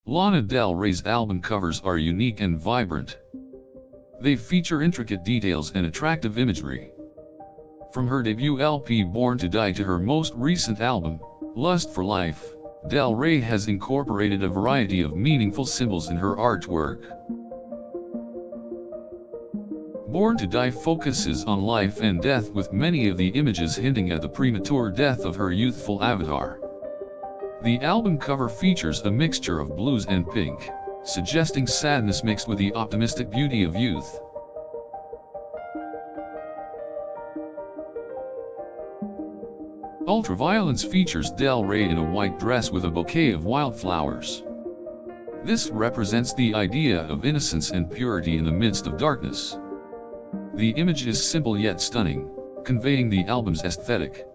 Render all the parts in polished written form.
Lana Del Rey's album covers are unique and vibrant. They feature intricate details and attractive imagery. From her debut LP Born to Die to her most recent album, Lust for Life, Del Rey has incorporated a variety of meaningful symbols in her artwork. Born to Die focuses on life and death, with many of the images hinting at the premature death of her youthful avatar. The album cover features a mixture of blues and pink, suggesting sadness mixed with the optimistic beauty of youth. Ultraviolence features Del Rey in a white dress with a bouquet of wildflowers. This represents the idea of innocence and purity in the midst of darkness. The image is simple yet stunning, conveying the album's aesthetic.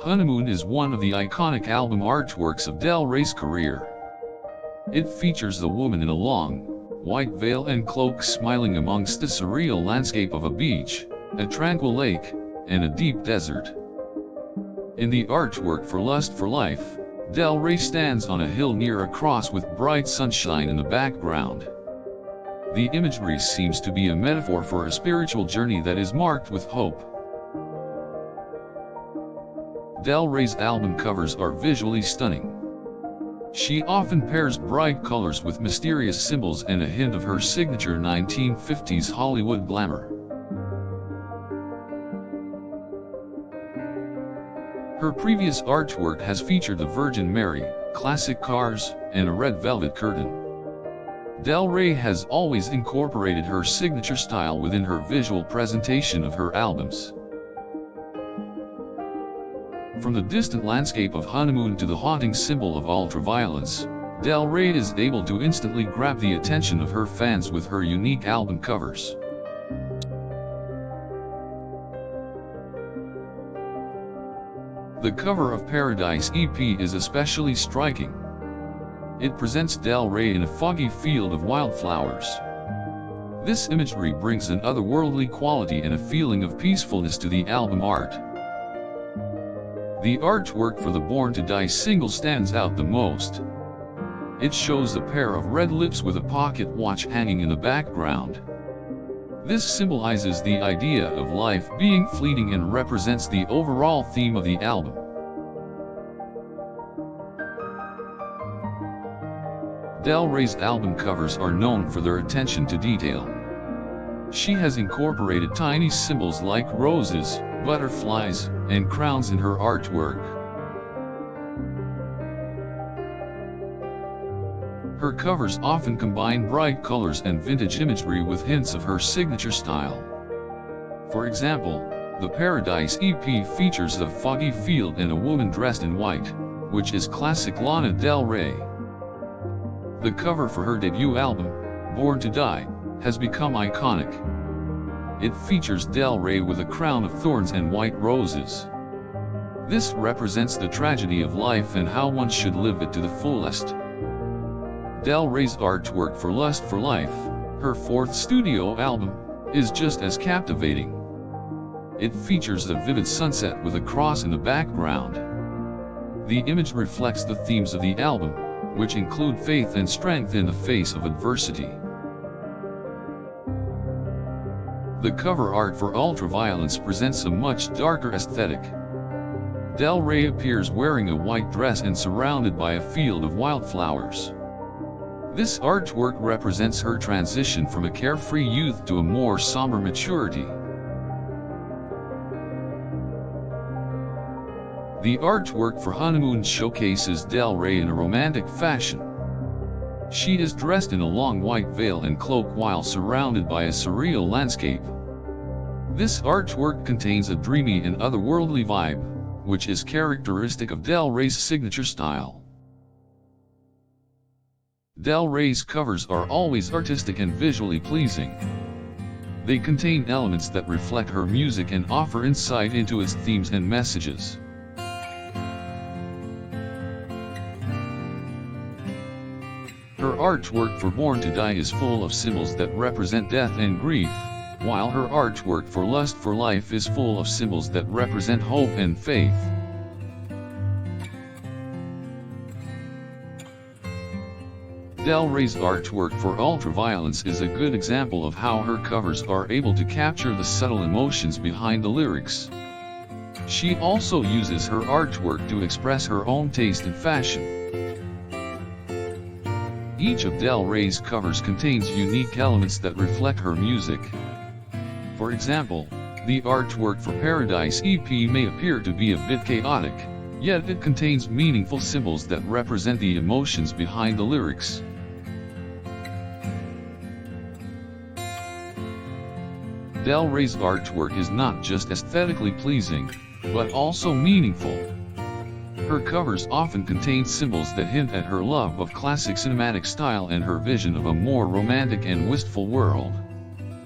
Honeymoon is one of the iconic album artworks of Del Rey's career. It features the woman in a long, white veil and cloak smiling amongst the surreal landscape of a beach, a tranquil lake, and a deep desert. In the artwork for Lust for Life, Del Rey stands on a hill near a cross with bright sunshine in the background. The imagery seems to be a metaphor for a spiritual journey that is marked with hope. Del Rey's album covers are visually stunning. She often pairs bright colors with mysterious symbols and a hint of her signature 1950s Hollywood glamour. Her previous artwork has featured the Virgin Mary, classic cars, and a red velvet curtain. Del Rey has always incorporated her signature style within her visual presentation of her albums. From the distant landscape of Honeymoon to the haunting symbol of ultraviolence, Del Rey is able to instantly grab the attention of her fans with her unique album covers. The cover of Paradise EP is especially striking. It presents Del Rey in a foggy field of wildflowers. This imagery brings an otherworldly quality and a feeling of peacefulness to the album art. The artwork for the Born to Die single stands out the most. It shows a pair of red lips with a pocket watch hanging in the background. This symbolizes the idea of life being fleeting and represents the overall theme of the album. Del Rey's album covers are known for their attention to detail. She has incorporated tiny symbols like roses, butterflies, and crowns in her artwork. Her covers often combine bright colors and vintage imagery with hints of her signature style. For example, the Paradise EP features a foggy field and a woman dressed in white, which is classic Lana Del Rey. The cover for her debut album, Born to Die, has become iconic. It features Del Rey with a crown of thorns and white roses. This represents the tragedy of life and how one should live it to the fullest. Del Rey's artwork for Lust for Life, her fourth studio album, is just as captivating. It features a vivid sunset with a cross in the background. The image reflects the themes of the album, which include faith and strength in the face of adversity. The cover art for Ultraviolence presents a much darker aesthetic. Del Rey appears wearing a white dress and surrounded by a field of wildflowers. This artwork represents her transition from a carefree youth to a more somber maturity. The artwork for Honeymoon showcases Del Rey in a romantic fashion. She is dressed in a long white veil and cloak while surrounded by a surreal landscape. This artwork contains a dreamy and otherworldly vibe, which is characteristic of Del Rey's signature style. Del Rey's covers are always artistic and visually pleasing. They contain elements that reflect her music and offer insight into its themes and messages. Her artwork for Born to Die is full of symbols that represent death and grief, while her artwork for Lust for Life is full of symbols that represent hope and faith. Del Rey's artwork for Ultraviolence is a good example of how her covers are able to capture the subtle emotions behind the lyrics. She also uses her artwork to express her own taste in fashion. Each of Del Rey's covers contains unique elements that reflect her music. For example, the artwork for Paradise EP may appear to be a bit chaotic, yet it contains meaningful symbols that represent the emotions behind the lyrics. Del Rey's artwork is not just aesthetically pleasing, but also meaningful. Her covers often contain symbols that hint at her love of classic cinematic style and her vision of a more romantic and wistful world.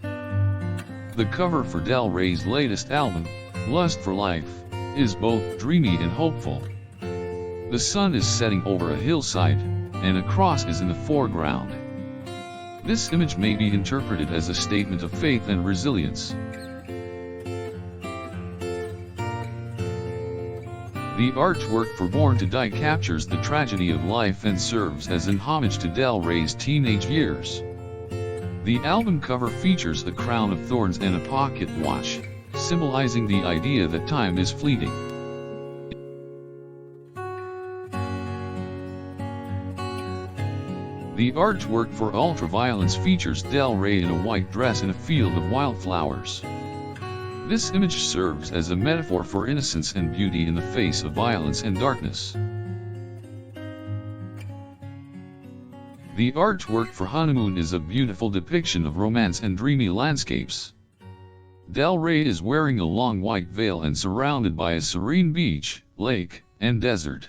The cover for Del Rey's latest album, Lust for Life, is both dreamy and hopeful. The sun is setting over a hillside, and a cross is in the foreground. This image may be interpreted as a statement of faith and resilience. The artwork for Born to Die captures the tragedy of life and serves as an homage to Del Rey's teenage years. The album cover features a crown of thorns and a pocket watch, symbolizing the idea that time is fleeting. The artwork for Ultraviolence features Del Rey in a white dress in a field of wildflowers. This image serves as a metaphor for innocence and beauty in the face of violence and darkness. The artwork for Honeymoon is a beautiful depiction of romance and dreamy landscapes. Del Rey is wearing a long white veil and surrounded by a serene beach, lake, and desert.